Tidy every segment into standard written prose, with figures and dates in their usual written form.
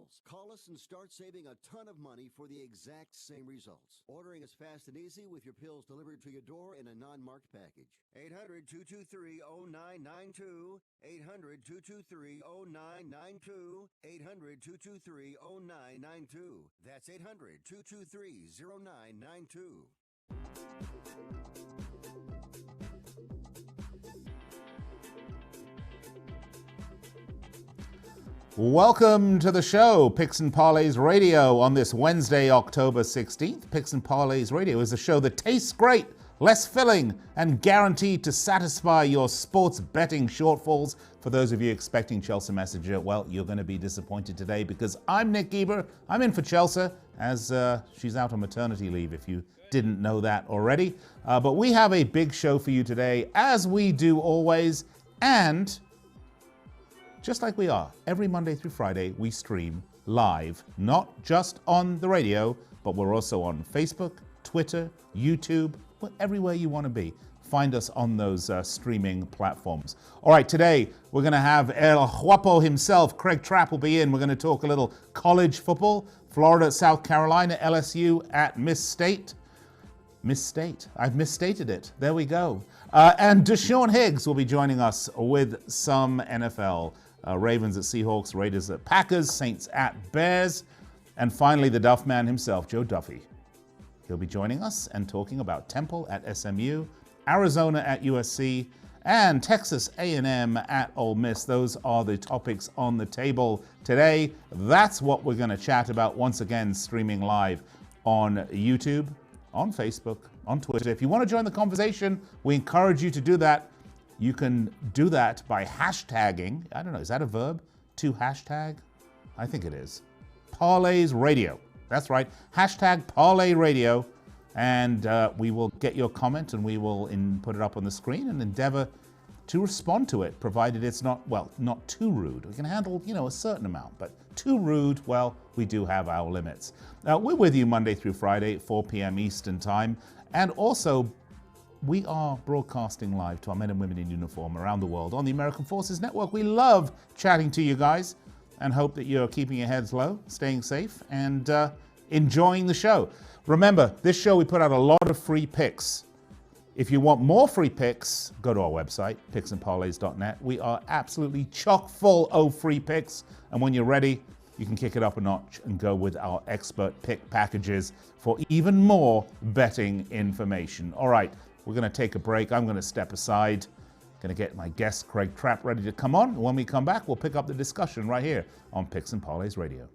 results. Call us and start saving a ton of money for the exact same results. Ordering is fast and easy with your pills delivered to your door in a non-marked package. 800-223-0992. 800-223-0992. 800-223-0992. That's 800-223-0992. Welcome to the show, Picks and Parlays Radio, on this Wednesday, October 16th. Picks and Parlays Radio is a show that tastes great, less filling, and guaranteed to satisfy your sports betting shortfalls. For those of you expecting Chelsa Messinger, well, you're going to be disappointed today because I'm Nick Geber. I'm in for Chelsa as she's out on maternity leave, if you didn't know that already. But we have a big show for you today, as we do always, and just like we are, every Monday through Friday, we stream live, not just on the radio, but we're also on Facebook, Twitter, YouTube, everywhere you want to be. Find us on those streaming platforms. All right, today we're going to have El Guapo himself, Craig Trapp, will be in. We're going to talk a little college football, Florida, South Carolina, LSU at Miss State. Miss State. I've misstated it. There we go. And Deshaun Higgs will be joining us with some NFL. Ravens at Seahawks, Raiders at Packers, Saints at Bears, and finally the Duff Man himself, Joe Duffy. He'll be joining us and talking about Temple at SMU, Arizona at USC, and Texas A&M at Ole Miss. Those are the topics on the table today. That's what we're going to chat about, once again streaming live on YouTube, on Facebook, on Twitter. If you want to join the conversation, we encourage you to do that. You can do that by hashtagging, I don't know, is that a verb? To hashtag? I think it is. Parlays Radio. That's right. Hashtag Parlay Radio. And we will get your comment and we will put it up on the screen and endeavor to respond to it, provided it's not, well, not too rude. We can handle, a certain amount, but too rude, well, we do have our limits. We're with you Monday through Friday, 4 p.m. Eastern Time. And also, we are broadcasting live to our men and women in uniform around the world on the American Forces Network. We love chatting to you guys and hope that you're keeping your heads low, staying safe, and enjoying the show. Remember, this show we put out a lot of free picks. If you want more free picks, go to our website, picksandparlays.net. We are absolutely chock full of free picks, and when you're ready, you can kick it up a notch and go with our expert pick packages for even more betting information. All right. We're going to take a break. I'm going to step aside. Going to get my guest, Craig Trapp, ready to come on. When we come back, we'll pick up the discussion right here on Picks and Parlays Radio.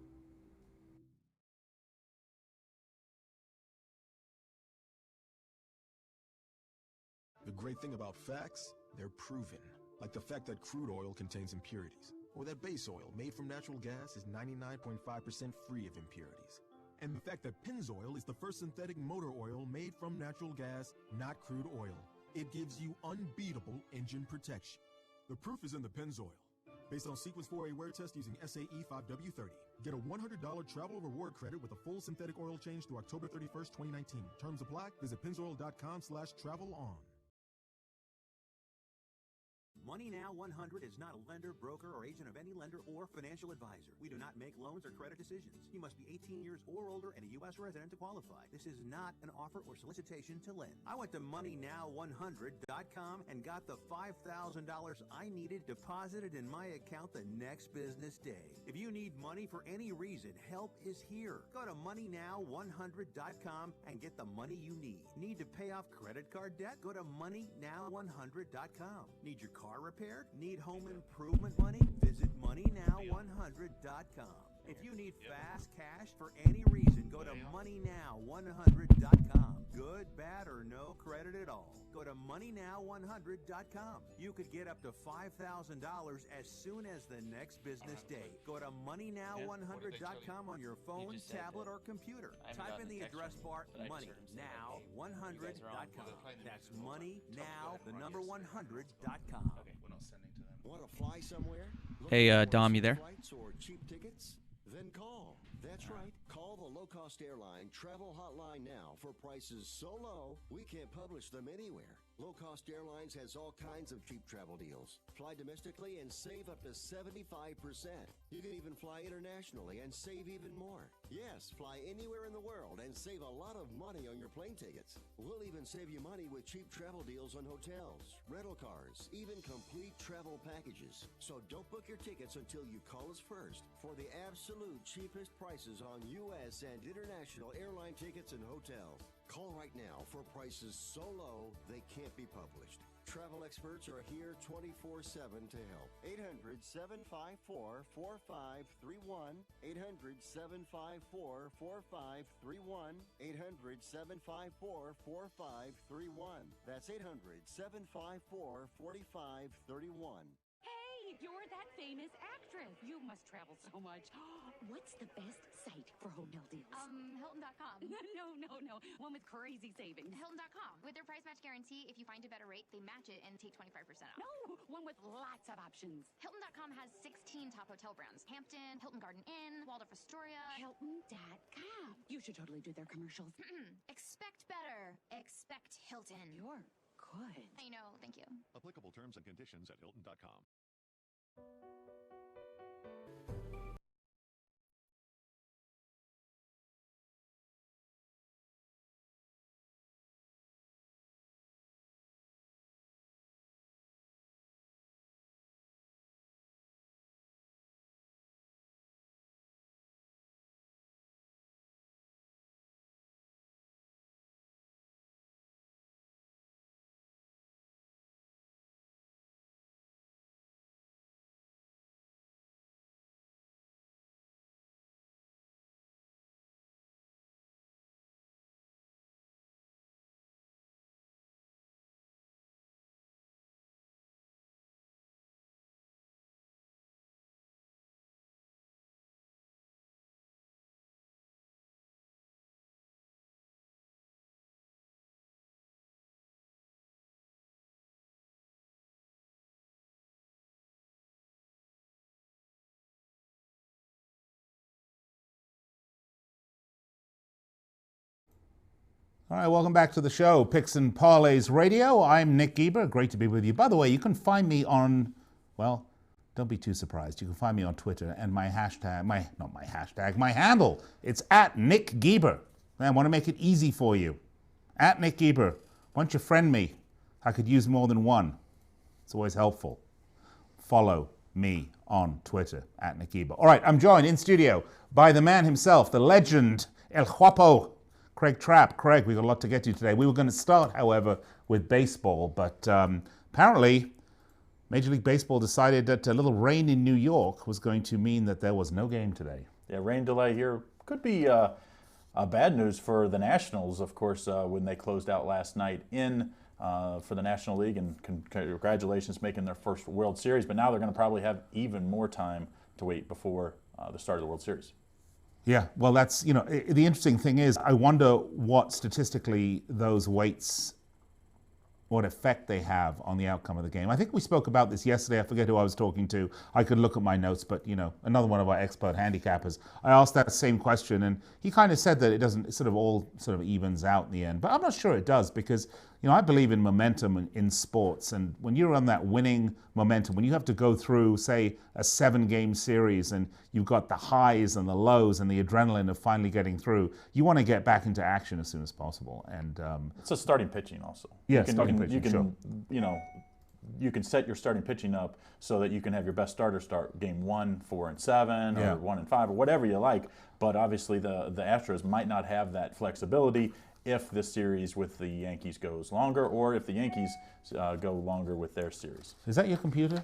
The great thing about facts, they're proven. Like the fact that crude oil contains impurities, or that base oil made from natural gas is 99.5% free of impurities. And the fact that Pennzoil is the first synthetic motor oil made from natural gas, not crude oil. It gives you unbeatable engine protection. The proof is in the Pennzoil. Based on Sequence 4A wear test using SAE 5W30. Get a $100 travel reward credit with a full synthetic oil change through October 31st, 2019. Terms apply. Visit pennzoil.com/travel-on. Money Now 100 is not a lender, broker, or agent of any lender or financial advisor. We do not make loans or credit decisions. You must be 18 years or older and a U.S. resident to qualify. This is not an offer or solicitation to lend. I went to MoneyNow100.com and got the $5,000 I needed deposited in my account the next business day. If you need money for any reason, help is here. Go to MoneyNow100.com and get the money you need. Need to pay off credit card debt? Go to MoneyNow100.com. Need your car repaired? Need home improvement money? Visit MoneyNow100.com. If you need fast cash for any reason, go to MoneyNow100.com. Good, bad, or no credit at all. Go to MoneyNow100.com. You could get up to $5,000 as soon as the next business day. Go to MoneyNow100.com on your phone, tablet, or computer. Type in the address bar MoneyNow100.com. That's MoneyNow100.com. Want to fly somewhere? Hey, Dom, you there? Flights or cheap tickets? Then call. That's right. Call the low-cost airline travel hotline now for prices so low we can't publish them anywhere. Low-cost Airlines has all kinds of cheap travel deals. Fly domestically and save up to 75%. You can even fly internationally and save even more. Yes, fly anywhere in the world and save a lot of money on your plane tickets. We'll even save you money with cheap travel deals on hotels, rental cars, even complete travel packages. So don't book your tickets until you call us first for the absolute cheapest prices on U.S. and international airline tickets and hotels. Call right now for prices so low they can't be published. Travel experts are here 24/7 to help. 800-754-4531. 800-754-4531. 800-754-4531. That's 800-754-4531. Hey, you're that famous actress. You must travel so much. What's the best site for hotel deals? Hilton.com. No. One with crazy savings. Hilton.com. With their price match guarantee, if you find a better rate, they match it and take 25% off. No, one with lots of options. Hilton.com has 16 top hotel brands. Hampton, Hilton Garden Inn, Waldorf Astoria. Hilton.com. You should totally do their commercials. Expect better. Expect Hilton. You're good. I know, thank you. Applicable terms and conditions at Hilton.com. All right, welcome back to the show, Picks and Parlays Radio. I'm Nick Geber. Great to be with you. By the way, you can find me on, well, don't be too surprised. You can find me on Twitter and my handle. It's at Nick Geber. I want to make it easy for you. At Nick Geber. Why don't you friend me? I could use more than one. It's always helpful. Follow me on Twitter, at Nick Geber. All right, I'm joined in studio by the man himself, the legend, El Guapo, Craig Trapp. Craig, we've got a lot to get to today. We were going to start, however, with baseball, but apparently Major League Baseball decided that a little rain in New York was going to mean that there was no game today. Yeah, rain delay here could be bad news for the Nationals, of course, when they closed out last night for the National League, and congratulations making their first World Series, but now they're going to probably have even more time to wait before the start of the World Series. Yeah, well, that's, the interesting thing is, I wonder what statistically those weights, what effect they have on the outcome of the game. I think we spoke about this yesterday. I forget who I was talking to. I could look at my notes, but, another one of our expert handicappers, I asked that same question, and he kind of said that it doesn't, it all evens out in the end. But I'm not sure it does, because, I believe in momentum in sports. And when you're on that winning momentum, when you have to go through, say, a 7-game series, and you've got the highs and the lows and the adrenaline of finally getting through, you want to get back into action as soon as possible. And it's a starting pitching also. Yeah, starting pitching, sure. You can set your starting pitching up so that you can have your best starter start game 1, 4, and 7, or 1 and 5, or whatever you like. But obviously the Astros might not have that flexibility if this series with the Yankees goes longer, or if the Yankees go longer with their series. Is that your computer?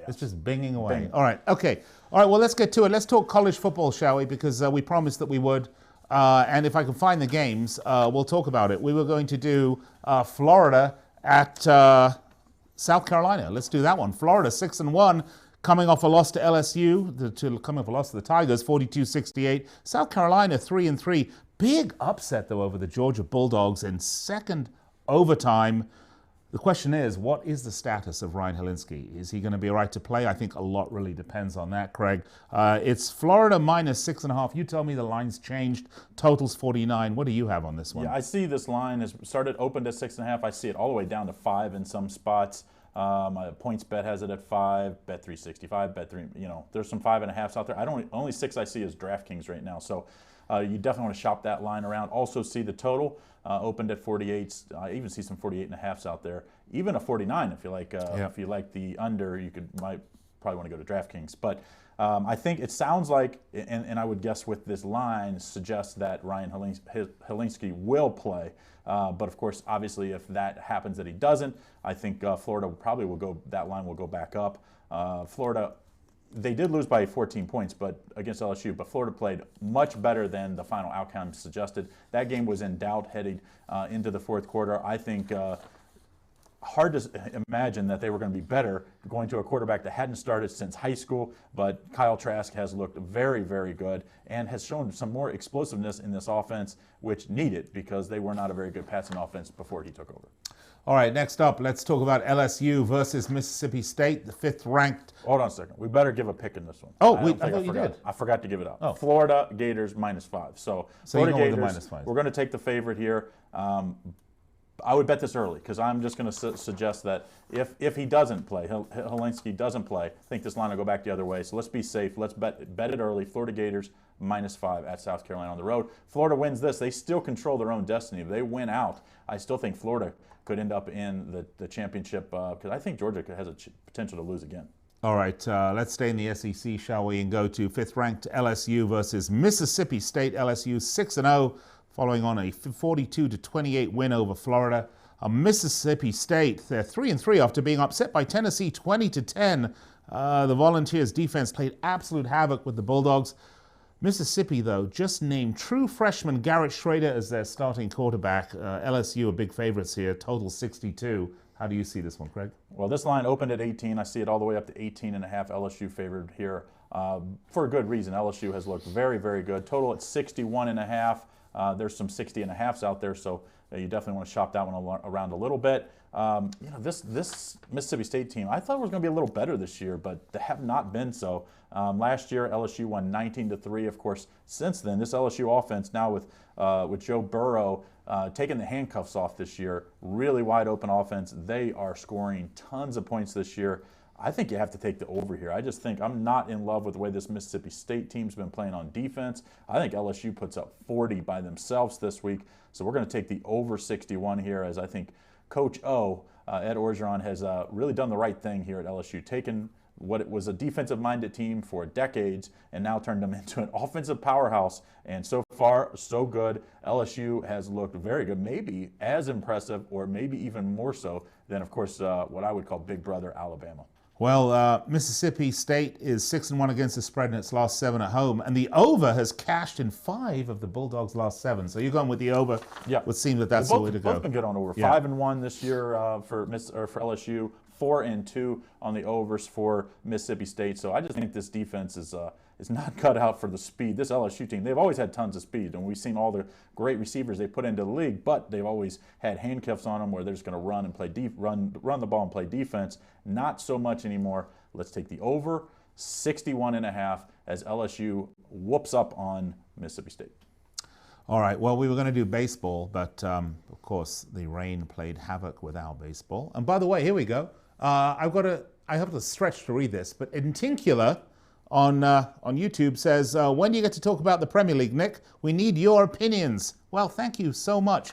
It's just binging away. Bing. All right, okay. All right, well, let's get to it. Let's talk college football, shall we? Because we promised that we would. And if I can find the games, we'll talk about it. We were going to do Florida at South Carolina. Let's do that one. Florida 6-1, coming off a loss to LSU, coming off a loss to the Tigers, 42-68. South Carolina 3-3. Big upset, though, over the Georgia Bulldogs in second overtime. The question is, what is the status of Ryan Helinski? Is he going to be all right to play? I think a lot really depends on that, Craig. It's Florida -6.5. You tell me the line's changed. Total's 49. What do you have on this one? Yeah, I see this line has opened at 6.5. I see it all the way down to 5 in some spots. My points bet has it at 5, bet 365, bet 3. There's some 5.5s out there. Only 6 I see is DraftKings right now. So you definitely want to shop that line around. Also see the total opened at 48. I even see some 48.5s out there. Even a 49 if you like. If you like the under, might probably want to go to DraftKings. But I think it sounds like, and I would guess with this line, suggests that Ryan Helinski will play. But of course, obviously, if that happens that he doesn't, I think Florida probably will go. That line will go back up. Florida, they did lose by 14 points, but against LSU. But Florida played much better than the final outcome suggested. That game was in doubt heading into the fourth quarter. I think. Hard to imagine that they were going to be better going to a quarterback that hadn't started since high school, but Kyle Trask has looked very, very good and has shown some more explosiveness in this offense, which needed because they were not a very good passing offense before he took over. All right, next up, let's talk about LSU versus Mississippi State, the 5th-ranked. Hold on a second. We better give a pick in this one. Oh, I thought you did. I forgot to give it up. Oh. Florida Gators -5. So Florida you're Gators, going with the -5. We're going to take the favorite here. I would bet this early because I'm just going to suggest that if he doesn't play, Helinski doesn't play, I think this line will go back the other way. So let's be safe. Let's bet it early. Florida Gators -5 at South Carolina on the road. Florida wins this. They still control their own destiny. If they win out, I still think Florida could end up in the championship because I think Georgia has a potential to lose again. All right, let's stay in the SEC, shall we, and go to 5th-ranked LSU versus Mississippi State. LSU 6-0. Following on a 42-28 win over Florida. Mississippi State, they're 3-3 after being upset by Tennessee 20-10. The Volunteers defense played absolute havoc with the Bulldogs. Mississippi, though, just named true freshman Garrett Schrader as their starting quarterback. LSU are big favorites here, total 62. How do you see this one, Craig? Well, this line opened at 18. I see it all the way up to 18.5. LSU favored here for a good reason. LSU has looked very, very good. Total at 61.5. There's some 60.5s out there, so you definitely want to shop that one around a little bit. This Mississippi State team, I thought it was going to be a little better this year, but they have not been so. Last year, LSU won 19-3. Of course, since then, this LSU offense now with Joe Burrow taking the handcuffs off this year, really wide open offense. They are scoring tons of points this year. I think you have to take the over here. I just think I'm not in love with the way this Mississippi State team's been playing on defense. I think LSU puts up 40 by themselves this week. So we're going to take the over 61 here, as I think Coach O, Ed Orgeron, has really done the right thing here at LSU, taken what it was a defensive-minded team for decades and now turned them into an offensive powerhouse. And so far, so good. LSU has looked very good, maybe as impressive or maybe even more so than, of course, what I would call Big Brother Alabama. Well, Mississippi State is 6-1 against the spread in its last 7 at home, and the over has cashed in 5 of the Bulldogs' last 7. So you're going with the over. Yeah, would seem that that's the way to go. Both been good on over. Yeah. 5-1 this year for LSU. 4-2 on the overs for Mississippi State. So I just think this defense is not cut out for the speed. This LSU team, they've always had tons of speed, and we've seen all the great receivers they put into the league, but they've always had handcuffs on them where they're just going to run and play run the ball and play defense. Not so much anymore. Let's take the over 61.5 as LSU whoops up on Mississippi State. All right, well, we were going to do baseball, but of course the rain played havoc with our baseball. And by the way, here we go. I have to stretch to read this, but Intincula on YouTube says, when do you get to talk about the Premier League, Nick? We need your opinions. Well, thank you so much.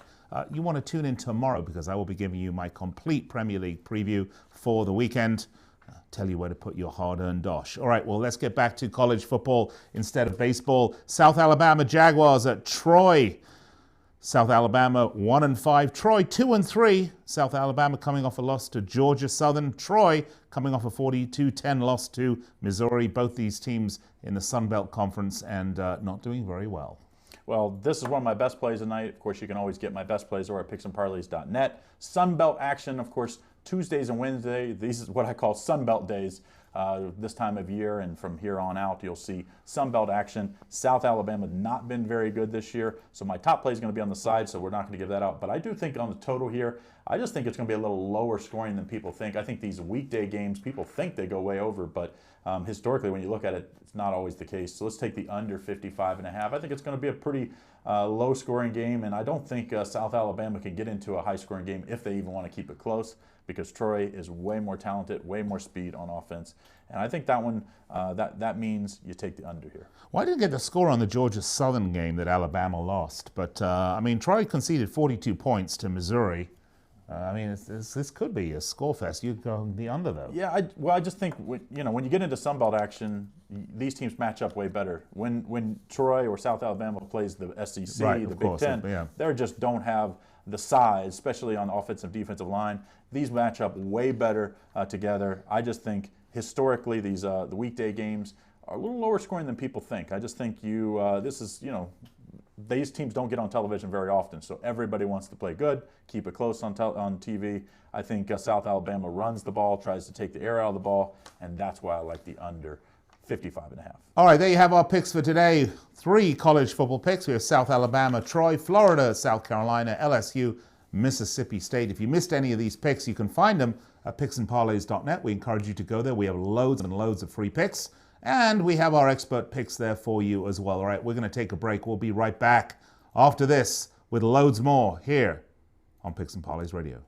You want to tune in tomorrow because I will be giving you my complete Premier League preview for the weekend. Tell you where to put your hard-earned dosh. All right, well, let's get back to college football instead of baseball. South Alabama Jaguars at Troy. South Alabama 1-5. Troy 2-3. South Alabama coming off a loss to Georgia Southern. Troy coming off a 42-10 loss to Missouri. Both these teams in the Sun Belt Conference and not doing very well. Well, this is one of my best plays tonight. Of course, you can always get my best plays over at picksandparlays.net. Sun Belt action, of course, Tuesdays and Wednesdays. These is what I call Sun Belt days. this time of year, and from here on out, you'll see Sun Belt action. South Alabama not been very good this year, so my top play is going to be on the side, so we're not going to give that out. But I do think on the total here, I just think it's going to be a little lower scoring than people think. I think these weekday games, people think they go way over, but historically, when you look at it, it's not always the case. So let's take the under 55.5. I think it's going to be a pretty low-scoring game, and I don't think South Alabama can get into a high-scoring game if they even want to keep it close, because Troy is way more talented, way more speed on offense. And I think that one, that means you take the under here. Well, I didn't get the score on the Georgia Southern game that Alabama lost, but I mean, Troy conceded 42 points to Missouri. I mean, this could be a score fest. You'd go the under, though. Yeah, I just think, you know, when you get into Sun Belt action, these teams match up way better. When Troy or South Alabama plays the SEC, right, the Big Ten, yeah, they just don't have the size, especially on the offensive defensive line. These match up way better together. I just think historically these the weekday games are a little lower scoring than people think. I just think this is, you know, these teams don't get on television very often, so everybody wants to play good, keep it close on TV. I think South Alabama runs the ball, tries to take the air out of the ball, and that's why I like the under 55.5. All right, there you have our picks for today. 3 college football picks. We have South Alabama, Troy, Florida, South Carolina, LSU, Mississippi State. If you missed any of these picks, you can find them at picksandparlays.net. We encourage you to go there. We have loads and loads of free picks. And we have our expert picks there for you as well. All right, we're going to take a break. We'll be right back after this with loads more here on Picks and Parlays Radio.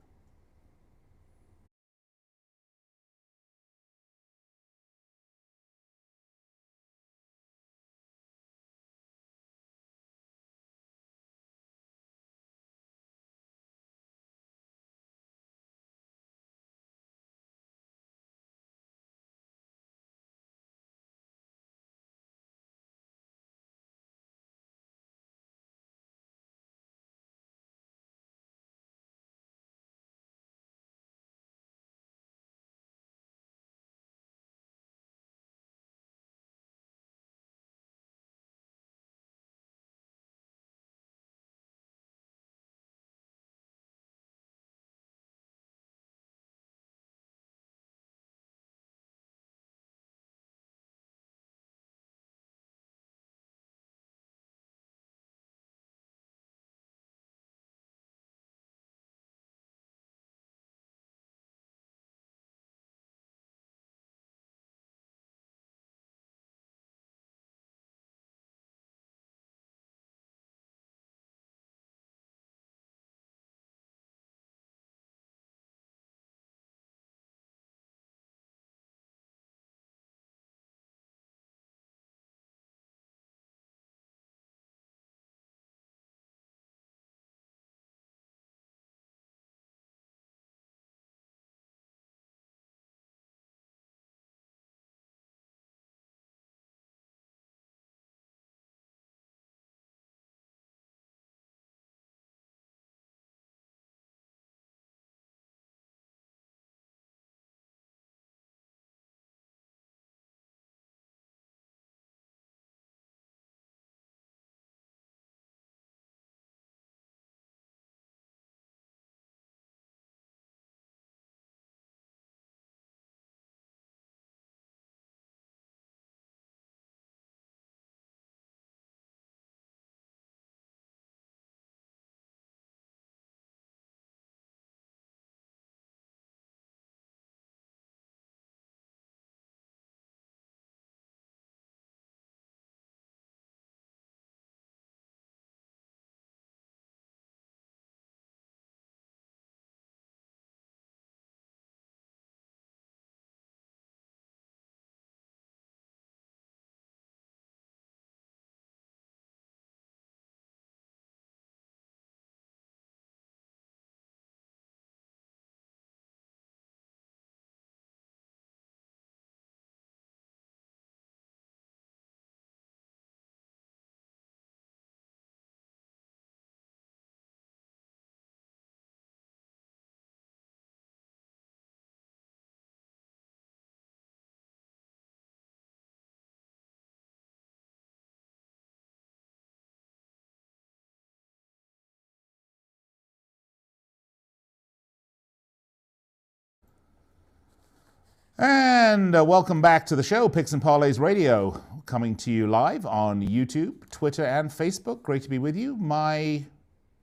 And welcome back to the show, Picks and Parlays Radio, coming to you live on YouTube, Twitter, and Facebook. Great to be with you. My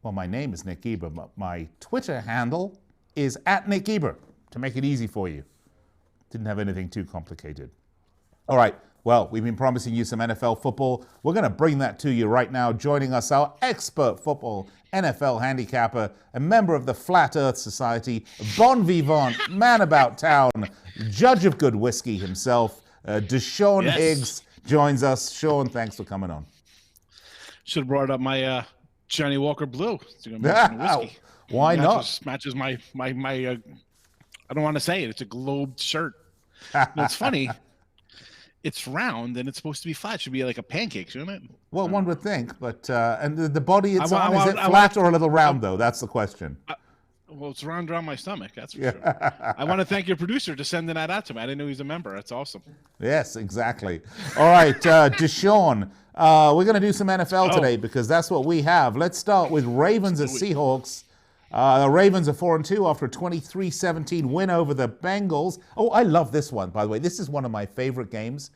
name is Nick Eber, but my Twitter handle is @NickEber, to make it easy for you. Didn't have anything too complicated. All right, well, we've been promising you some NFL football. We're going to bring that to you right now. Joining us, our expert football NFL handicapper, a member of the Flat Earth Society, bon vivant, man about town, judge of good whiskey himself, Deshaun Higgs joins us. Sean, thanks for coming on. Should have brought up my Johnny Walker Blue. Whiskey. Why not? Matches my I don't want to say it. It's a globed shirt. It's funny. It's round and it's supposed to be flat. It should be like a pancake, shouldn't it? Well, one would think, but and the body it's on, is it flat or a little round, though? That's the question. Well, it's round around my stomach, that's for sure. I want to thank your producer for sending that out to me. I didn't know he was a member. That's awesome. Yes, exactly. All right, Deshaun, we're going to do some NFL today because that's what we have. Let's start with Ravens and Seahawks. The Ravens are 4-2 after a 23-17 win over the Bengals. Oh, I love this one, by the way. This is one of my favorite games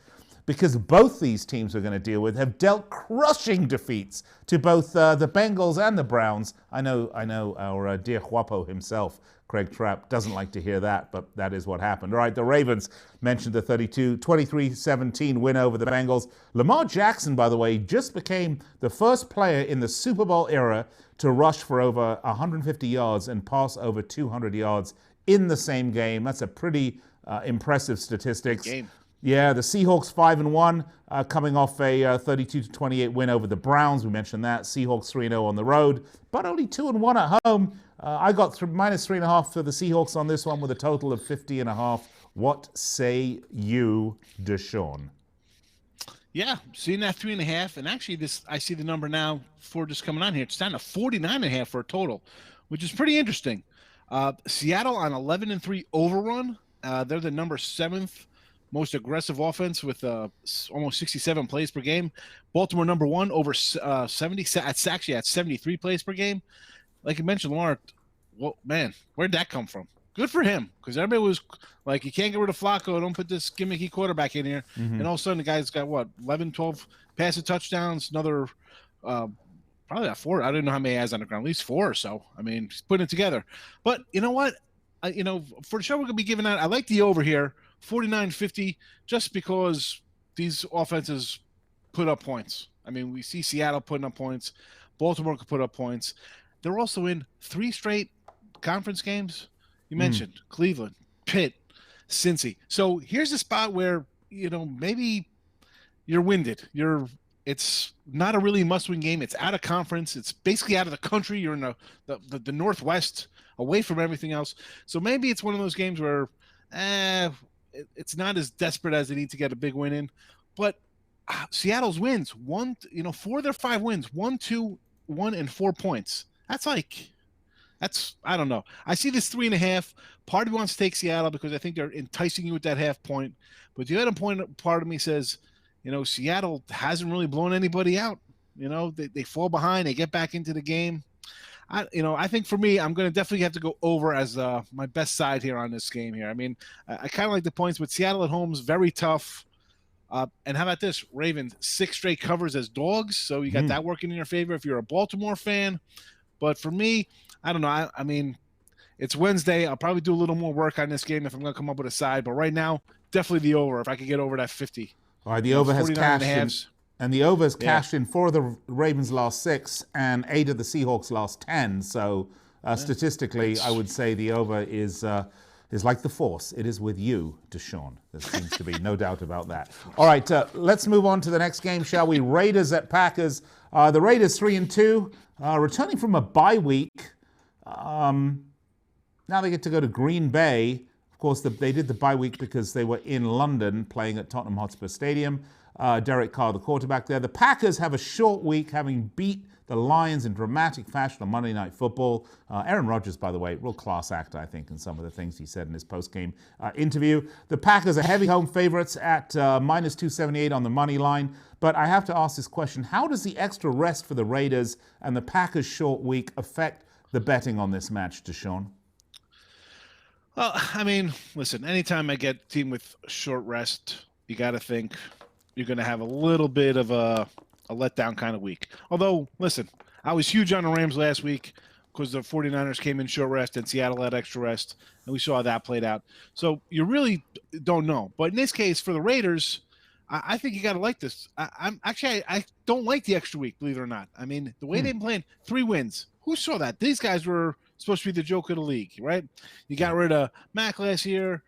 because both these teams we're going to deal with have dealt crushing defeats to both the Bengals and the Browns. I know our dear Guapo himself, CraigTrapp, doesn't like to hear that, but that is what happened. All right, the Ravens mentioned the 23-17 win over the Bengals. Lamar Jackson, by the way, just became the first player in the Super Bowl era to rush for over 150 yards and pass over 200 yards in the same game. That's a pretty impressive statistics. Yeah, the Seahawks 5-1, coming off a 32-28 win over the Browns. We mentioned that. Seahawks 3-0 on the road, but only 2-1 at home. I got -3.5 for the Seahawks on this one with a total of 50.5. What say you, Deshaun? Yeah, seeing that 3.5, and actually I see the number now for just coming on here. It's down to 49.5 for a total, which is pretty interesting. Seattle on 11-3 overrun. They're the number 7th most aggressive offense with almost 67 plays per game. Baltimore number 1 over 70. It's actually at 73 plays per game. Like you mentioned, Lamar. Well, man, where'd that come from? Good for him, because everybody was like, you can't get rid of Flacco. Don't put this gimmicky quarterback in here. Mm-hmm. And all of a sudden, the guy's got, 11, 12 passing touchdowns, another probably got 4. I don't know how many he has on the ground, at least 4 or so. I mean, he's putting it together. But you know what? For the show, we're going to be giving out, I like the over here, 49-50, just because these offenses put up points. I mean, we see Seattle putting up points. Baltimore could put up points. They're also in 3 straight conference games. You mentioned Cleveland, Pitt, Cincy. So here's a spot where, maybe you're winded. It's not a really must-win game. It's out of conference. It's basically out of the country. You're in the Northwest, away from everything else. So maybe it's one of those games where it's not as desperate as they need to get a big win in. But Seattle's wins, 4 of their 5 wins, 1, 2, 1, and 4 points. That's I don't know. I see this 3.5. Part of me wants to take Seattle because I think they're enticing you with that half point. But the other part of me says, Seattle hasn't really blown anybody out. They fall behind, they get back into the game. I think for me, I'm going to definitely have to go over as my best side here on this game here. I mean, I kind of like the points, but Seattle at home is very tough. And how about this? Ravens 6 straight covers as dogs, so you got that working in your favor if you're a Baltimore fan. But for me, I don't know. I mean, it's Wednesday. I'll probably do a little more work on this game if I'm going to come up with a side. But right now, definitely the over if I could get over that 50. All right, the over has cashed in. And the over has cashed in 4 of the Ravens' last 6 and 8 of the Seahawks' last 10. So statistically, I would say the over is like the Force. It is with you, Deshaun. There seems to be no doubt about that. All right, let's move on to the next game, shall we? Raiders at Packers. The Raiders 3-2, returning from a bye week. Now they get to go to Green Bay. Of course, they did the bye week because they were in London playing at Tottenham Hotspur Stadium. Derek Carr, the quarterback there. The Packers have a short week, having beat the Lions in dramatic fashion on Monday Night Football. Aaron Rodgers, by the way, real class act, I think, in some of the things he said in his post-game interview. The Packers are heavy home favorites at -278 on the money line. But I have to ask this question. How does the extra rest for the Raiders and the Packers' short week affect the betting on this match, Deshaun? Well, I mean, listen, anytime I get a team with short rest, you got to think you're going to have a little bit of a letdown kind of week. Although, listen, I was huge on the Rams last week because the 49ers came in short rest and Seattle had extra rest, and we saw how that played out. So you really don't know. But in this case, for the Raiders, I think you got to like this. I don't like the extra week, believe it or not. I mean, the way they've been playing, 3 wins. Who saw that? These guys were supposed to be the joke of the league, right? You got rid of Mack last year,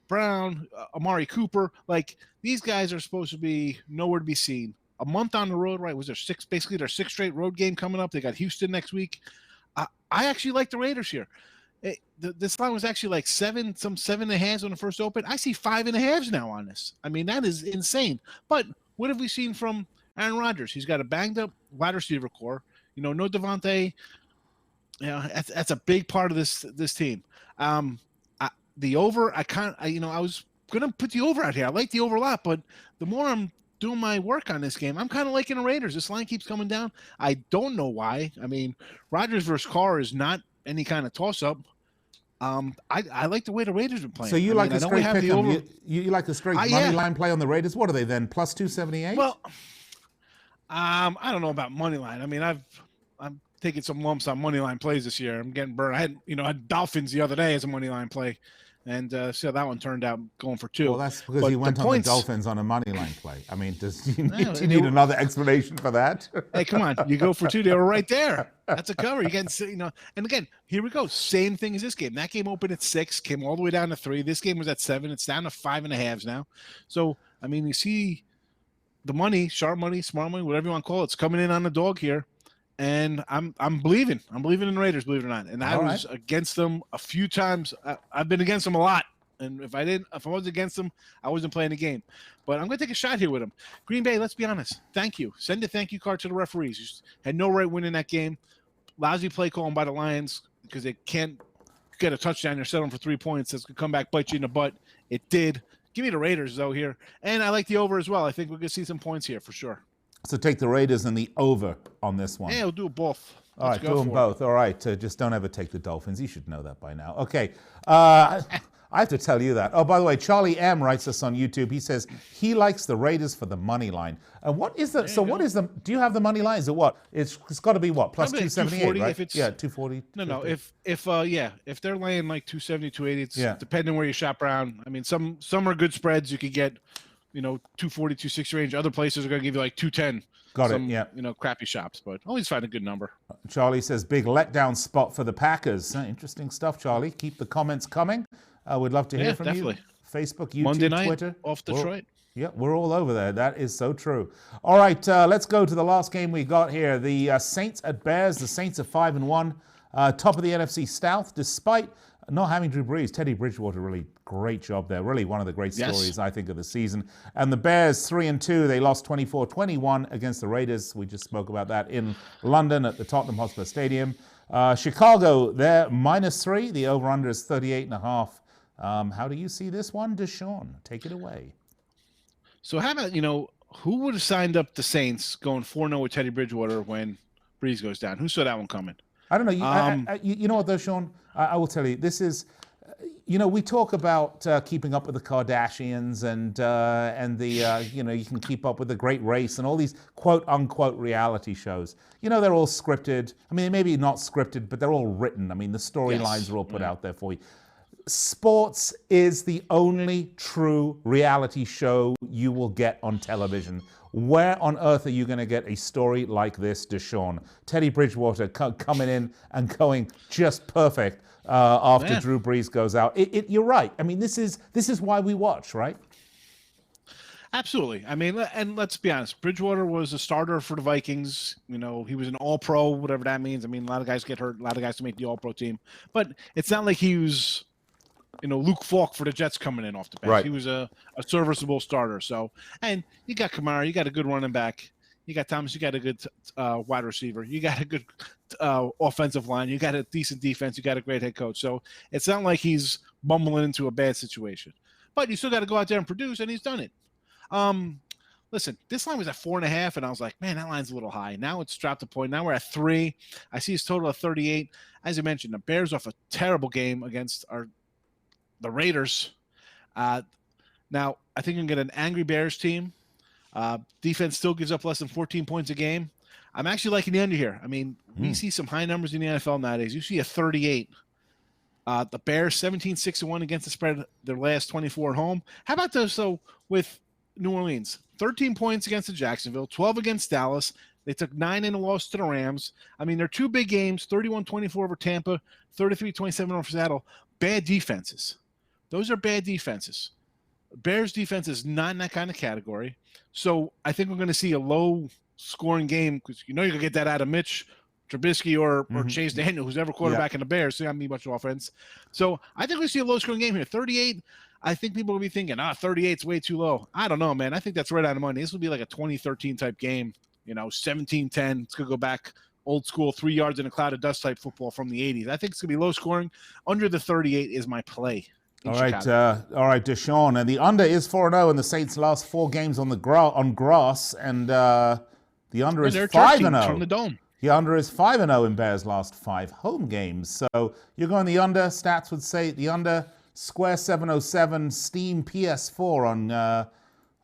Brown, Amari Cooper. Like, these guys are supposed to be nowhere to be seen. A month on the road, right? Was there basically their 6th straight road game coming up? They got Houston next week. I actually like the Raiders here. This line was actually like 7.5 on the first open. I see 5.5 now on this. I mean, that is insane. But what have we seen from Aaron Rodgers? He's got a banged up wide receiver core. No Devontae. That's a big part of this team. The over, I was gonna put the over out here. I like the over a lot, but the more I'm doing my work on this game, I'm kind of liking the Raiders. This line keeps coming down. I don't know why. I mean, Rodgers versus Carr is not any kind of toss-up. I like the way the Raiders are playing. So you like a straight pick? You like a straight money line play on the Raiders? What are they then? Plus 278? Well, I don't know about money line. I mean, I'm taking some lumps on money line plays this year. I'm getting burned. I had Dolphins the other day as a money line play, and see how that one turned out, going for 2. Well, that's because you went on the Dolphins on a money line play. I mean, do you need another explanation for that? Hey, come on. You go for 2. They were right there. That's a cover. You get, and again, here we go. Same thing as this game. That game opened at 6, came all the way down to 3. This game was at 7. It's down to 5.5 now. So, I mean, you see the money, sharp money, smart money, whatever you want to call it, it's coming in on the dog here. And I'm believing. I'm believing in the Raiders, believe it or not. And I was against them a few times. I've been against them a lot. And if I was against them, I wasn't playing the game. But I'm going to take a shot here with them. Green Bay, let's be honest. Thank you. Send a thank you card to the referees. You had no right winning that game. Lousy play calling by the Lions because they can't get a touchdown. You're settling for 3 points. That's going to come back, bite you in the butt. It did. Give me the Raiders, though, here. And I like the over as well. I think we're going to see some points here for sure. So take the Raiders and the over on this one. Yeah, we'll do both. All right, do them both. All right, just don't ever take the Dolphins. You should know that by now. Okay, I have to tell you that. Oh, by the way, Charlie M writes us on YouTube. He says he likes the Raiders for the money line. What is the? So what is the? Do you have the money line? Is it what? It's got to be what? Plus 278, right? Yeah, 240. No. If they're laying like 270, 280, it's depending where you shop around. I mean, some are good spreads. You could get 240, 260 range. Other places are going to give you like 210. Got it, yeah. Crappy shops, but always find a good number. Charlie says, big letdown spot for the Packers. Interesting stuff, Charlie. Keep the comments coming. We'd love to hear from you. Facebook, YouTube, Monday night, Twitter. Off Detroit. We're all over there. That is so true. All right, let's go to the last game we got here. The Saints at Bears. The Saints are 5-1. Top of the NFC South, despite not having Drew Brees. Teddy Bridgewater, really great job there. Really one of the great stories, I think, of the season. And the Bears, 3-2. They lost 24-21 against the Raiders. We just spoke about that in London at the Tottenham Hotspur Stadium. Chicago, they're -3. The over-under is 38.5. How do you see this one, Deshaun? Take it away. So how about, who would have signed up the Saints going 4-0 with Teddy Bridgewater when Brees goes down? Who saw that one coming? I don't know. You know what, though, Sean? I will tell you, this is, we talk about keeping up with the Kardashians and the, you can keep up with the Great Race and all these quote-unquote reality shows. They're all scripted. I mean, maybe not scripted, but they're all written. I mean, the storylines are all put out there for you. Sports is the only true reality show you will get on television. Where on earth are you going to get a story like this, Deshaun? Teddy Bridgewater coming in and going just perfect after Drew Brees goes out. You're right. I mean, this is why we watch, right? Absolutely. I mean, and let's be honest. Bridgewater was a starter for the Vikings. He was an All-Pro, whatever that means. I mean, a lot of guys get hurt. A lot of guys to make the All-Pro team. But it's not like he was Luke Falk for the Jets coming in off the bench. Right. He was a serviceable starter. So, and you got Kamara, you got a good running back. You got Thomas, you got a good wide receiver. You got a good offensive line. You got a decent defense. You got a great head coach. So it's not like he's bumbling into a bad situation. But you still got to go out there and produce, and he's done it. Listen, this line was at 4.5, and I was like, man, that line's a little high. Now it's dropped a point. Now we're at 3. I see his total of 38. As I mentioned, the Bears off a terrible game against our the Raiders. Now, I think I'm going to get an angry Bears team. Defense still gives up less than 14 points a game. I'm actually liking the under here. I mean, we see some high numbers in the NFL nowadays. You see a 38. The Bears 17-6-1 against the spread their last 24 at home. How about this, though, with New Orleans? 13 points against the Jacksonville, 12 against Dallas. They took 9 in a loss to the Rams. I mean, they're 2 big games, 31-24 over Tampa, 33-27 over Seattle. Bad defenses. Those are bad defenses. Bears defense is not in that kind of category. So I think we're going to see a low-scoring game because you're going to get that out of Mitch Trubisky or Chase Daniel, who's ever quarterback in the Bears. So you don't need much offense. So I think we see a low-scoring game here. 38, I think people will be thinking, 38's way too low. I don't know, man. I think that's right out of money. This will be like a 2013 type game, 17-10. It's going to go back old school, 3 yards in a cloud of dust type football from the 80s. I think it's going to be low-scoring. Under the 38 is my play. All right, Deshaun. And the under is 4-0, and the Saints' last 4 games on grass, and the under is 5-0 from the dome. The under is 5-0 in Bears' last 5 home games. So you're going the under. Stats would say the under. Square 707 Steam PS4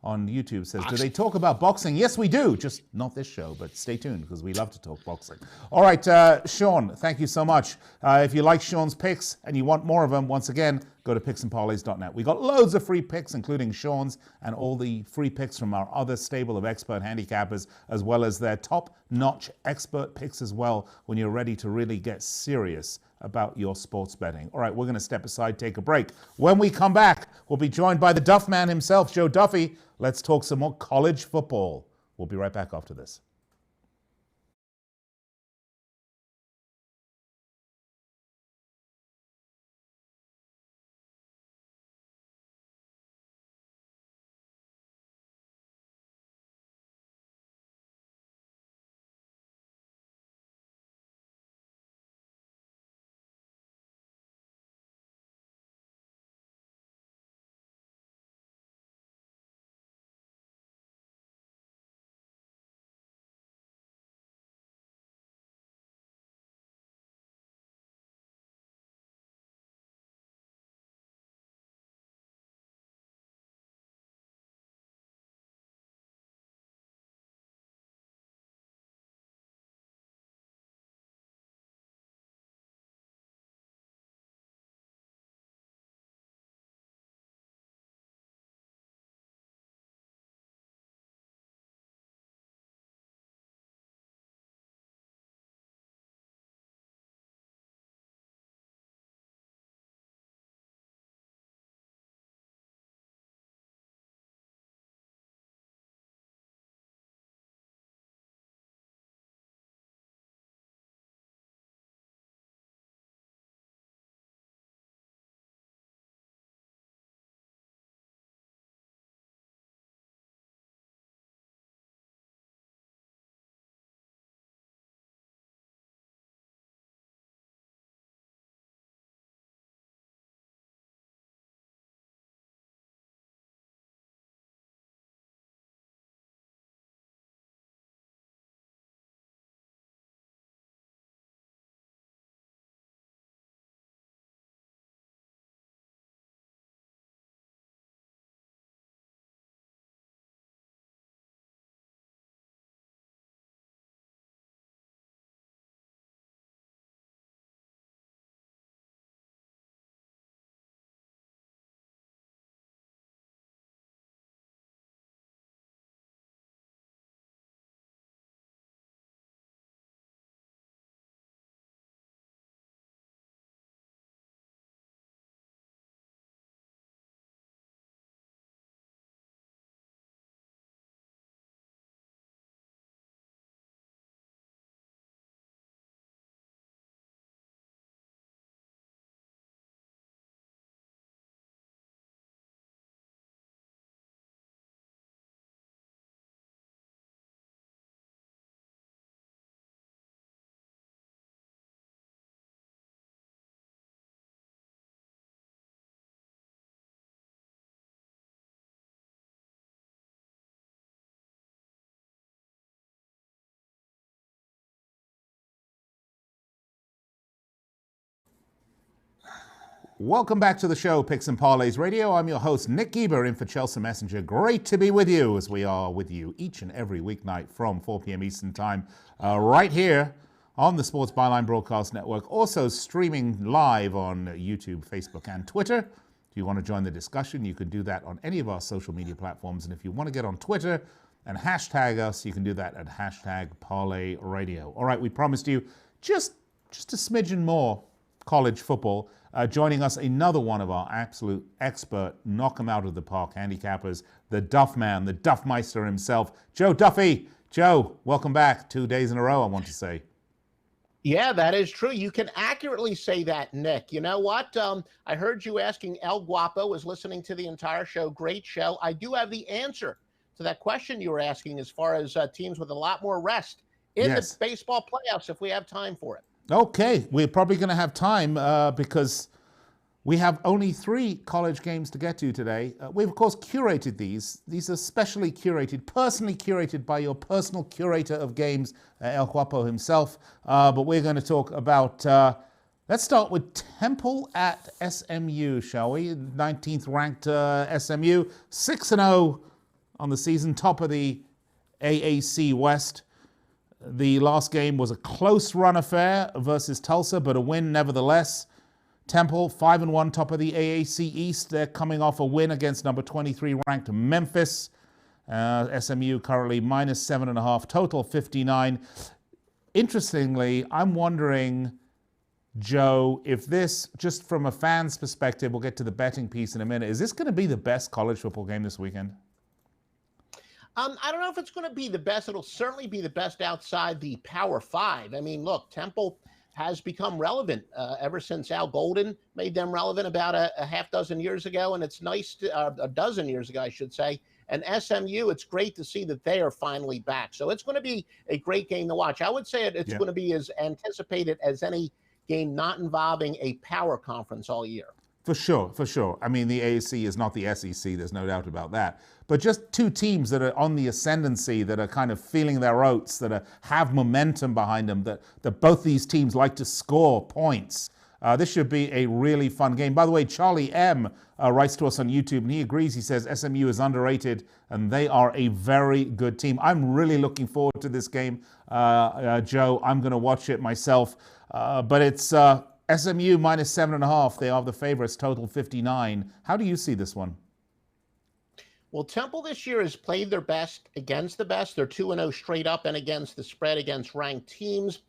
on YouTube says, do they talk about boxing? Yes, we do. Just not this show, but stay tuned because we love to talk boxing. All right, Sean, thank you so much. If you like Sean's picks and you want more of them, once again, go to picksandparlays.net. We got loads of free picks, including Sean's and all the free picks from our other stable of expert handicappers, as well as their top-notch expert picks as well when you're ready to really get serious about your sports betting. All right, we're going to step aside, take a break. When we come back, we'll be joined by the Duff Man himself, Joe Duffy. Let's talk some more college football. We'll be right back after this. Welcome back to the show, Picks and Parlays Radio. I'm your host, Nick Geber, in for Chelsa Messinger. Great to be with you, as we are with you each and every weeknight from 4 p.m. Eastern Time, right here on the Sports Byline Broadcast Network. Also streaming live on YouTube, Facebook, and Twitter. If you want to join the discussion, you can do that on any of our social media platforms. And if you want to get on Twitter and hashtag us, you can do that at hashtag Parlay Radio. All right, we promised you just a smidgen more college football. Joining us, another one of our absolute expert, knock 'em out of the park handicappers, the Duff Man, the Duffmeister himself, Joe Duffy. Joe, welcome back. 2 days in a row, I want to say. Yeah, that is true. You can accurately say that, Nick. You know what? I heard you asking El Guapo, was listening to the entire show. Great show. I do have the answer to that question you were asking as far as teams with a lot more rest in the baseball playoffs, if we have time for it. Okay, we're probably going to have time because we have only 3 college games to get to today. We've, of course, curated these. These are specially curated, personally curated by your personal curator of games, El Guapo himself. But we're going to talk about, let's start with Temple at SMU, shall we? 19th ranked SMU, 6-0 on the season, top of the AAC West. The last game was a close run affair versus Tulsa, but a win nevertheless. Temple, 5-1, top of the AAC East. They're coming off a win against number 23 ranked Memphis. SMU currently minus 7.5, total 59. Interestingly, I'm wondering, Joe, if this, just from a fan's perspective, we'll get to the betting piece in a minute, is this going to be the best college football game this weekend? I don't know if it's going to be the best. It'll certainly be the best outside the Power Five. I mean, look, Temple has become relevant ever since Al Golden made them relevant about a half dozen years ago. And it's nice to, a dozen years ago, I should say. And SMU, it's great to see that they are finally back. So it's going to be a great game to watch. I would say it's going to be as anticipated as any game not involving a power conference all year. For sure, for sure. I mean, the AAC is not the SEC, there's no doubt about that. But just 2 teams that are on the ascendancy, that are kind of feeling their oats, that have momentum behind them, that both these teams like to score points. This should be a really fun game. By the way, Charlie M. Writes to us on YouTube, and he agrees. He says SMU is underrated, and they are a very good team. I'm really looking forward to this game, Joe. I'm going to watch it myself. But it's SMU minus 7.5. They are the favorites, total 59. How do you see this one? Well, Temple this year has played their best against the best. They're 2-0 straight up and against the spread against ranked teams.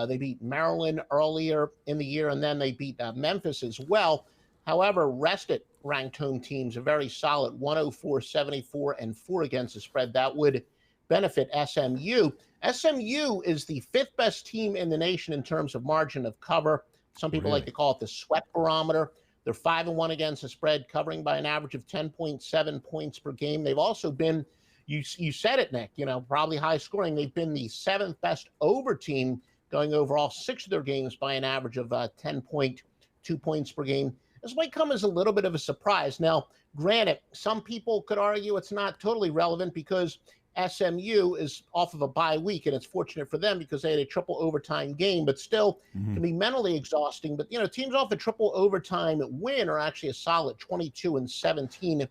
They beat Maryland earlier in the year, and then they beat Memphis as well. However, rested ranked home teams are very solid, 104, 74, and 4 against the spread. That would benefit SMU. SMU is the 5th best team in the nation in terms of margin of cover. Some people like to call it the sweat barometer. They're 5-1 against the spread, covering by an average of 10.7 points per game. They've also been, you said it, Nick, probably high scoring. They've been the 7th best over team, going over all 6 of their games by an average of 10.2 points per game. This might come as a little bit of a surprise. Now, granted, some people could argue it's not totally relevant because SMU is off of a bye week, and it's fortunate for them because they had a triple overtime game, but still can be mentally exhausting. But, teams off a triple overtime win are actually a solid 22-17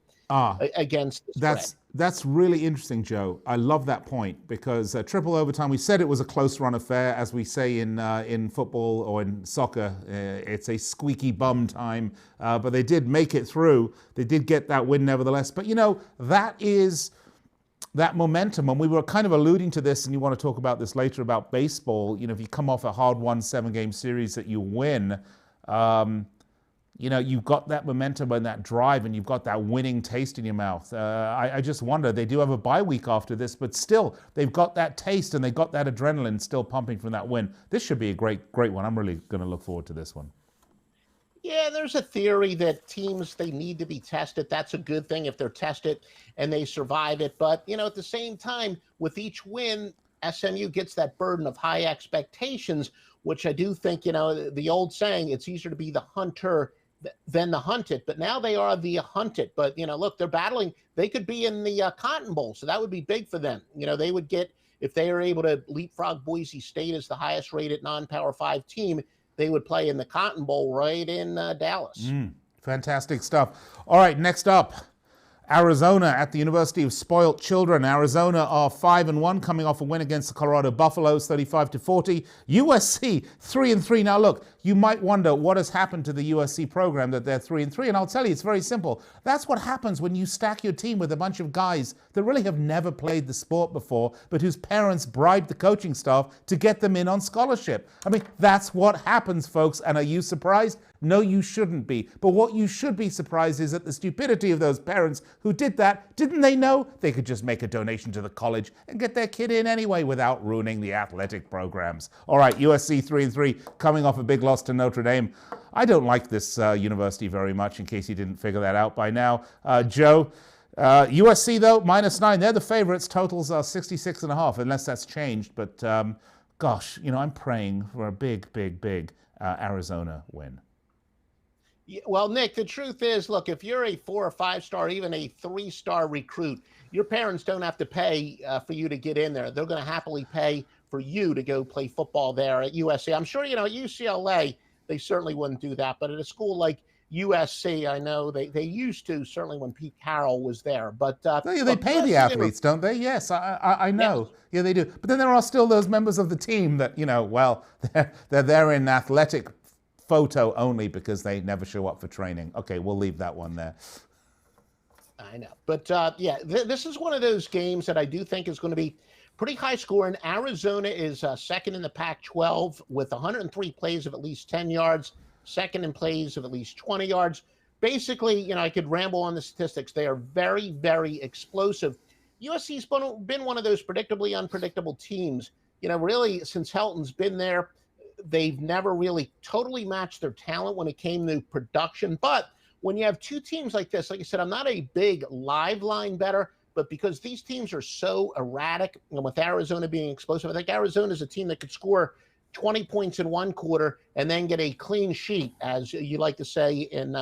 against the spread. That's really interesting, Joe. I love that point because triple overtime, we said it was a close run affair. As we say in football or in soccer, it's a squeaky bum time. But they did make it through. They did get that win nevertheless. But, that is that momentum, and we were kind of alluding to this, and you want to talk about this later about baseball. If you come off a hard-won 7-game series that you win, you've got that momentum and that drive, and you've got that winning taste in your mouth. I just wonder, they do have a bye week after this, but still, they've got that taste and they got that adrenaline still pumping from that win. This should be a great one. I'm really going to look forward to this one. Yeah, there's a theory that teams, they need to be tested. That's a good thing if they're tested and they survive it. But, at the same time, with each win, SMU gets that burden of high expectations, which I do think, the old saying, it's easier to be the hunter than the hunted. But now they are the hunted. But, look, they're battling. They could be in the Cotton Bowl, so that would be big for them. They would get, if they are able to leapfrog Boise State as the highest rated non-Power 5 team, they would play in the Cotton Bowl right in Dallas. Fantastic stuff. All right, next up, Arizona at the University of Spoilt Children. Arizona are 5-1, coming off a win against the Colorado Buffaloes, 35-40. USC 3-3. Now look, you might wonder what has happened to the USC program that they're 3-3, and I'll tell you, it's very simple. That's what happens when you stack your team with a bunch of guys that really have never played the sport before, but whose parents bribed the coaching staff to get them in on scholarship. I mean, that's what happens, folks. And are you surprised? No, you shouldn't be. But what you should be surprised is at the stupidity of those parents who did that. Didn't they know they could just make a donation to the college and get their kid in anyway without ruining the athletic programs? All right, USC 3-3, coming off a big loss to Notre Dame. I don't like this university very much, in case you didn't figure that out by now. Joe, USC, though, -9. They're the favorites. Totals are 66.5, unless that's changed. But, gosh, I'm praying for a big Arizona win. Well, Nick, the truth is, look, if you're a 4 or 5 star, even a 3-star recruit, your parents don't have to pay for you to get in there. They're going to happily pay for you to go play football there at USC. I'm sure, at UCLA, they certainly wouldn't do that. But at a school like USC, I know they used to, certainly when Pete Carroll was there. But they pay the athletes, don't they? Yes, I know. Yeah, they do. But then there are still those members of the team that, they're there in athletic photo only because they never show up for training. Okay, we'll leave that one there. I know. But, this is one of those games that I do think is going to be pretty high scoring. Arizona is second in the Pac-12 with 103 plays of at least 10 yards, second in plays of at least 20 yards. Basically, I could ramble on the statistics. They are very, very explosive. USC's been one of those predictably unpredictable teams. Really, since Helton's been there, they've never really totally matched their talent when it came to production. But when you have two teams like this, like I said, I'm not a big live line better, but because these teams are so erratic, and with Arizona being explosive, I think Arizona is a team that could score 20 points in one quarter and then get a clean sheet, as you like to say in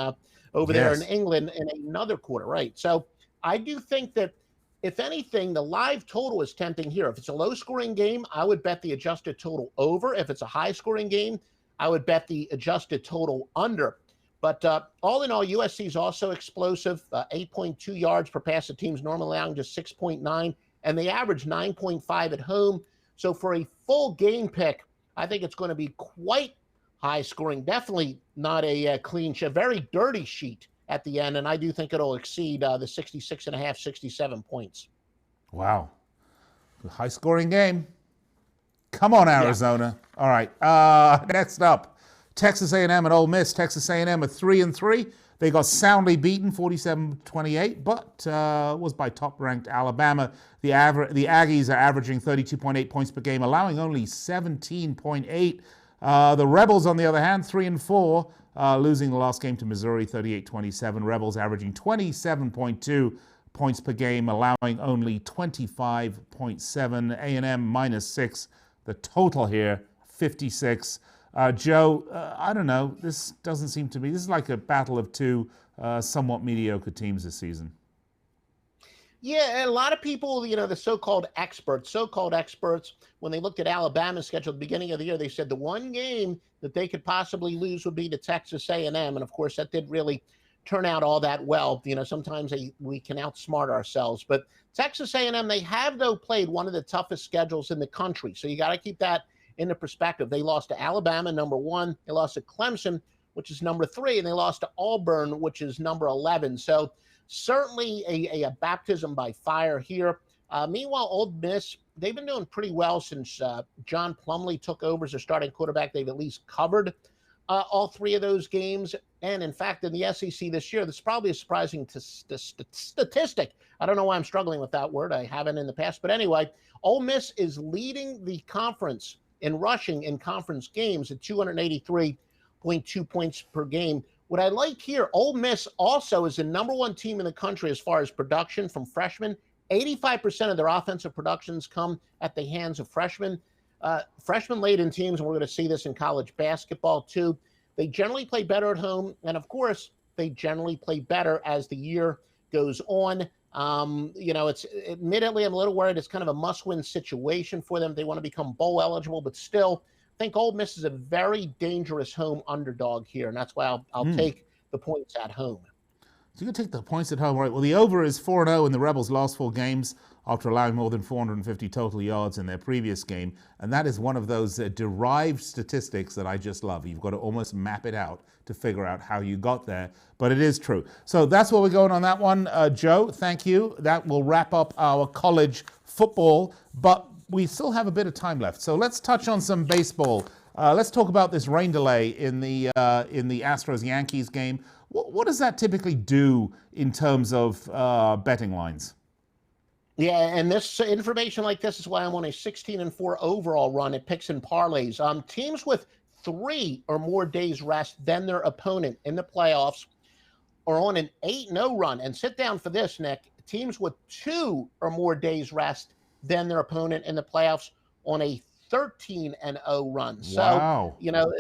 over there in England, in another quarter, right? So I do think that, if anything, the live total is tempting here. If it's a low-scoring game, I would bet the adjusted total over. If it's a high-scoring game, I would bet the adjusted total under. But all in all, USC is also explosive, 8.2 yards per pass. The team's normally allowing just 6.9, and they average 9.5 at home. So for a full game pick, I think it's going to be quite high-scoring. Definitely not a clean sheet, very dirty sheet at the end, and I do think it'll exceed the 66.5, 67 points. Wow. High-scoring game. Come on, Arizona. Yeah. All right. Next up, Texas A&M and Ole Miss. Texas A&M are 3-3. They got soundly beaten, 47-28, but was by top-ranked Alabama. The Aggies are averaging 32.8 points per game, allowing only 17.8. The Rebels, on the other hand, 3-4. Losing the last game to Missouri, 38-27. Rebels averaging 27.2 points per game, allowing only 25.7. A&M -6. The total here, 56. Joe, I don't know. This doesn't seem to be. This is like a battle of two somewhat mediocre teams this season. Yeah, and a lot of people, the so-called experts, when they looked at Alabama's schedule at the beginning of the year, they said the one game that they could possibly lose would be to Texas A&M. And, of course, that didn't really turn out all that well. Sometimes we can outsmart ourselves. But Texas A&M, they have, though, played one of the toughest schedules in the country. So you got to keep that into perspective. They lost to Alabama, number 1. They lost to Clemson, which is number 3. And they lost to Auburn, which is number 11. So certainly a baptism by fire here. Meanwhile, Ole Miss, they've been doing pretty well since John Plumlee took over as their starting quarterback. They've at least covered all 3 of those games. And, in fact, in the SEC this year, this is probably a surprising statistic. I don't know why I'm struggling with that word. I haven't in the past. But anyway, Ole Miss is leading the conference in rushing in conference games at 283.2 points per game. What I like here, Ole Miss also is the number 1 team in the country as far as production from freshmen. 85% of their offensive productions come at the hands of freshmen. Freshman-laden teams, and we're going to see this in college basketball too, they generally play better at home, and of course, they generally play better as the year goes on. It's admittedly, I'm a little worried. It's kind of a must-win situation for them. They want to become bowl eligible, but still, think Ole Miss is a very dangerous home underdog here, and that's why I'll take the points at home. So you can take the points at home, right? Well, the over is 4-0 in the Rebels' last 4 games after allowing more than 450 total yards in their previous game. And that is one of those derived statistics that I just love. You've got to almost map it out to figure out how you got there. But it is true. So that's where we're going on that one. Joe, thank you. That will wrap up our college football. But we still have a bit of time left. So let's touch on some baseball. Let's talk about this rain delay in the Astros-Yankees game. What does that typically do in terms of betting lines? Yeah, and this information like this is why I'm on a 16-4 overall run at picks and parlays. Teams with 3 or more days rest than their opponent in the playoffs are on an 8-0 run. And sit down for this, Nick. Teams with 2 or more days rest than their opponent in the playoffs on a 13-0 run. Wow. So,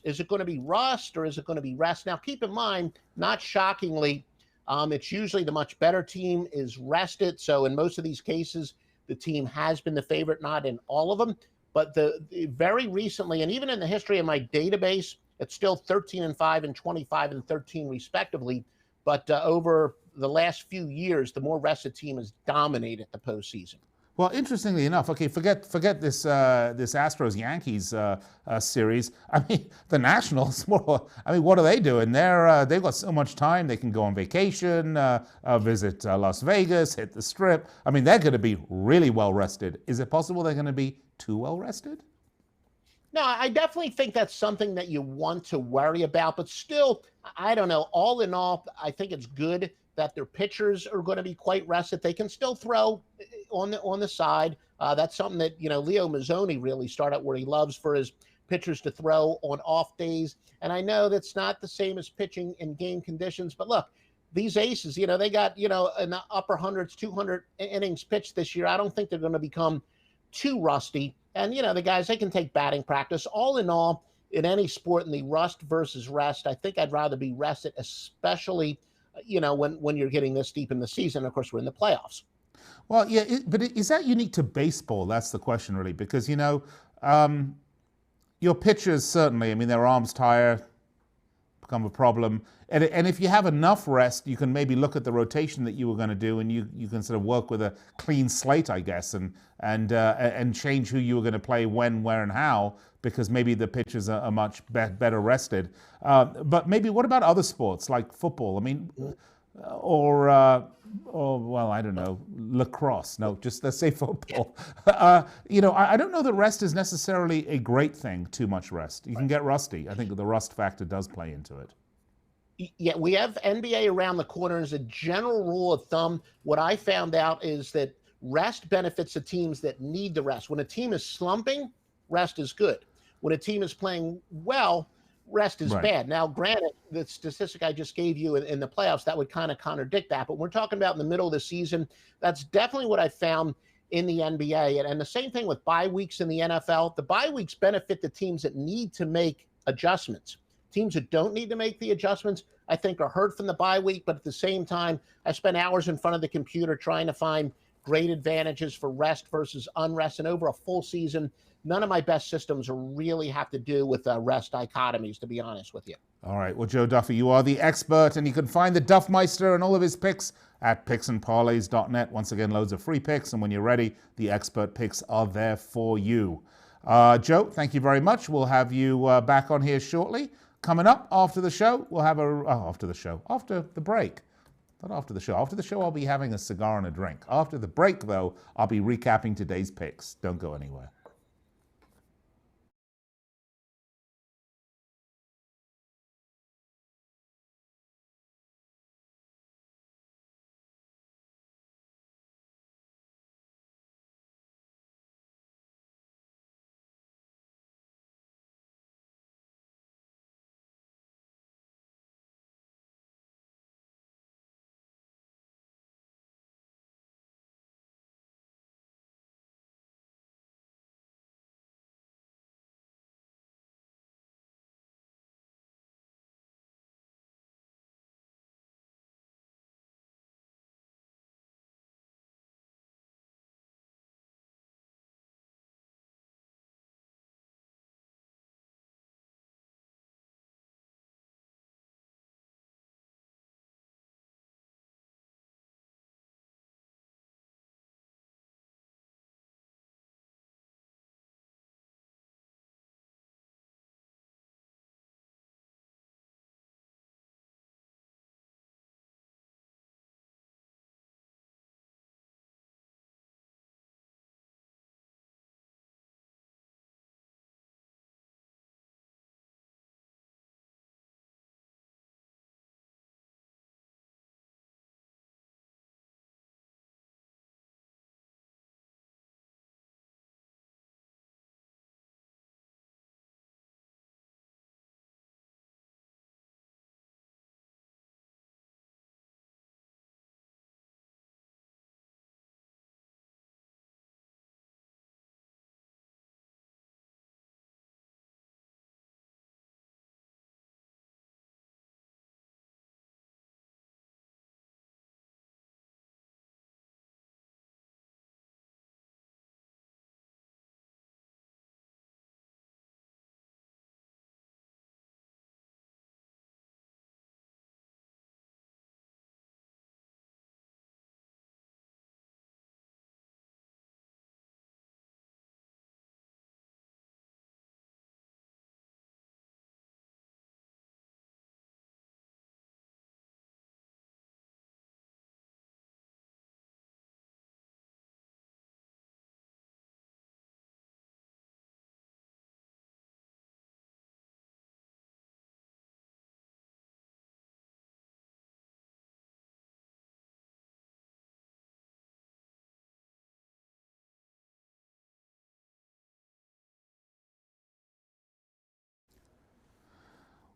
is it going to be rust or is it going to be rest? Now, keep in mind, not shockingly, it's usually the much better team is rested. So in most of these cases, the team has been the favorite, not in all of them. But the very recently, and even in the history of my database, it's still 13-5 and 25-13 respectively. But over the last few years, the more rested team has dominated the postseason. Well, interestingly enough, okay, forget this this Astros-Yankees series. I mean, the Nationals. What are they doing? They've got so much time. They can go on vacation, visit Las Vegas, hit the Strip. I mean, they're going to be really well rested. Is it possible they're going to be too well rested? No, I definitely think that's something that you want to worry about. But still, I don't know. All in all, I think it's good that their pitchers are going to be quite rested. They can still throw on the side. That's something that, Leo Mazzoni really started where he loves for his pitchers to throw on off days. And I know that's not the same as pitching in game conditions, but look, these aces, they got, in the upper hundreds, 200 innings pitched this year. I don't think they're going to become too rusty. And, the guys, they can take batting practice. All in all, in any sport in the rust versus rest, I think I'd rather be rested, especially when you're getting this deep in the season. Of course, we're in the playoffs. Well, yeah, but is that unique to baseball? That's the question, really, because, your pitchers certainly, their arms tire, become a problem. And if you have enough rest, you can maybe look at the rotation that you were going to do, and you can sort of work with a clean slate, I guess, and change who you were going to play when, where, and how, because maybe the pitchers are much better rested. But maybe what about other sports like football? Or I don't know, lacrosse. No, just let's say football. I don't know that rest is necessarily a great thing, too much rest. You can get rusty. I think the rust factor does play into it. Yeah, we have NBA around the corner. As a general rule of thumb, what I found out is that rest benefits the teams that need the rest. When a team is slumping, rest is good. When a team is playing well, rest is bad. Now, granted, the statistic I just gave you in the playoffs, that would kind of contradict that. But we're talking about in the middle of the season. That's definitely what I found in the NBA. And the same thing with bye weeks in the NFL. The bye weeks benefit the teams that need to make adjustments. Teams that don't need to make the adjustments, I think, are hurt from the bye week. But at the same time, I spent hours in front of the computer trying to find great advantages for rest versus unrest. And over a full season, none of my best systems really have to do with rest dichotomies, to be honest with you. All right. Well, Joe Duffy, you are the expert, and you can find the Duffmeister and all of his picks at picksandparlays.net. Once again, loads of free picks, and when you're ready, the expert picks are there for you. Joe, thank you very much. We'll have you back on here shortly. Coming up after the show, we'll have after the break. Not after the show. After the show, I'll be having a cigar and a drink. After the break, though, I'll be recapping today's picks. Don't go anywhere.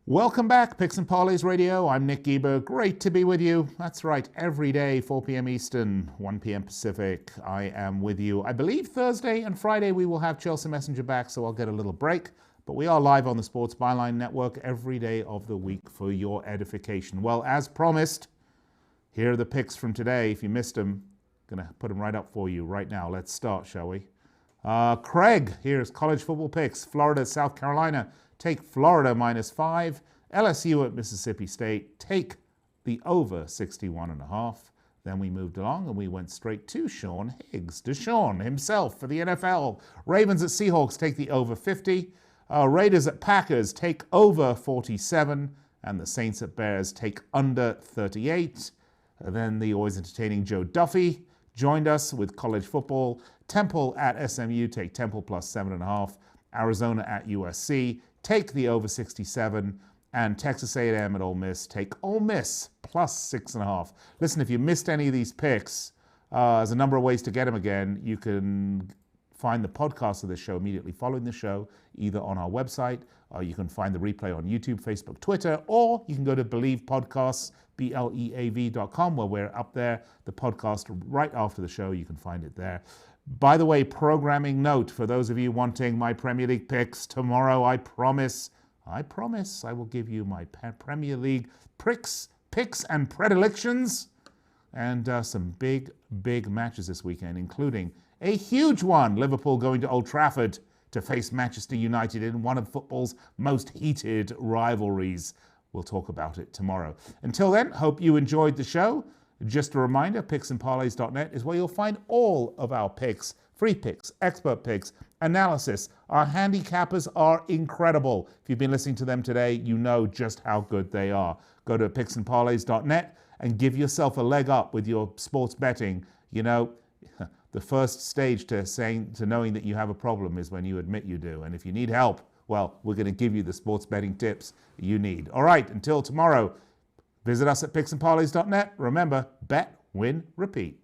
Welcome back, Picks and Parlays Radio. I'm Nick Geber. Great to be with you. That's right, every day, 4 p.m. Eastern, 1 p.m. Pacific, I am with you. I believe Thursday and Friday we will have Chelsa Messinger back, so I'll get a little break. But we are live on the Sports Byline Network every day of the week for your edification. Well, as promised, here are the picks from today. If you missed them, I'm going to put them right up for you right now. Let's start, shall we? Craig, here's college football picks. Florida, South Carolina. Take Florida -5. LSU at Mississippi State. Take the over 61.5. Then we moved along and we went straight to Sean Higgs. Deshaun himself for the NFL. Ravens at Seahawks. Take the over 50. Raiders at Packers. Take over 47. And the Saints at Bears. Take under 38. Then the always entertaining Joe Duffy joined us with college football. Temple at SMU. Take Temple +7.5. Arizona at USC. Take the over 67, and Texas A&M at Ole Miss. Take Ole Miss +6.5. Listen, if you missed any of these picks, there's a number of ways to get them again. You can find the podcast of this show immediately following the show, either on our website, or you can find the replay on YouTube, Facebook, Twitter, or you can go to Believe Podcasts, BLEAV.com, where we're up there, the podcast right after the show. You can find it there. By the way, programming note for those of you wanting my Premier League picks tomorrow, I promise I will give you my Premier League picks and predilections, and some big matches this weekend, including a huge one, Liverpool going to Old Trafford to face Manchester United in one of football's most heated rivalries. We'll talk about it tomorrow. Until then, hope you enjoyed the show. Just a reminder, picksandparlays.net is where you'll find all of our picks, free picks, expert picks, analysis. Our handicappers are incredible. If you've been listening to them today, you know just how good they are. Go to picksandparlays.net and give yourself a leg up with your sports betting. You know, the first stage to knowing that you have a problem is when you admit you do. And if you need help, well, we're going to give you the sports betting tips you need. All right, until tomorrow. Visit us at picksandparlays.net. Remember, bet, win, repeat.